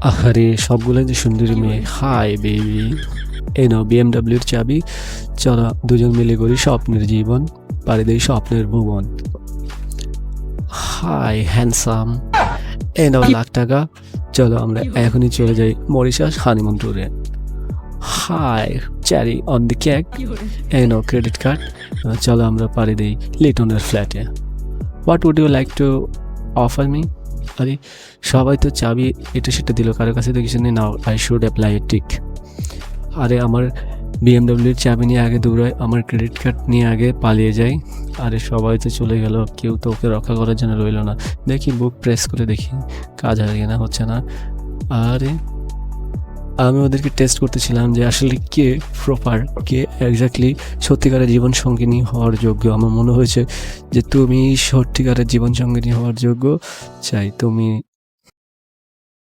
আহারে সবগুলোই যে সুন্দরী মেয়ে। হাই বেবি, এই নাও বিএমডাব্লিউর চাবি। চলো দুজন মিলে করি স্বপ্নের জীবন, পাড়ি দেই স্বপ্নের ভুবন। হাই হ্যান্ডসাম, এই নাও $1,00,000। চলো আমরা এখনই চলে যাই মরিশাস হানিমুন ট্যুরে। হাই চ্যারি অন দি কেক, এই নাও ক্রেডিট কার্ড। চলো আমরা পাড়ি দিই লিটনের ফ্ল্যাটে। What would you like to offer me? আরে সবাই তো চাবি এটা সেটা দিল, কারোর কাছে তো কিছু নেই। Now I should apply A tick. আরে আমার বিএমডাব্লিউর চাবি নিয়ে আগে দৌড়ায়, আমার ক্রেডিট কার্ড নিয়ে আগে পালিয়ে যাই। আরে সবাই তো চলে গেল, কেউ তো ওকে রক্ষা করার জন্য রইল না। দেখি বুক প্রেস করে দেখি কাজ হয় না, হচ্ছে না। আরে আমি ওদেরকে টেস্ট করতেছিলাম যে আসলে কে প্রপার, কে এক্স্যাক্টলি সত্যিকারের জীবন সঙ্গিনী হওয়ার যোগ্য। আমার মনে হয়েছে যে তুমি সত্যিকারের জীবন সঙ্গিনী হওয়ার যোগ্য। চাই তুমি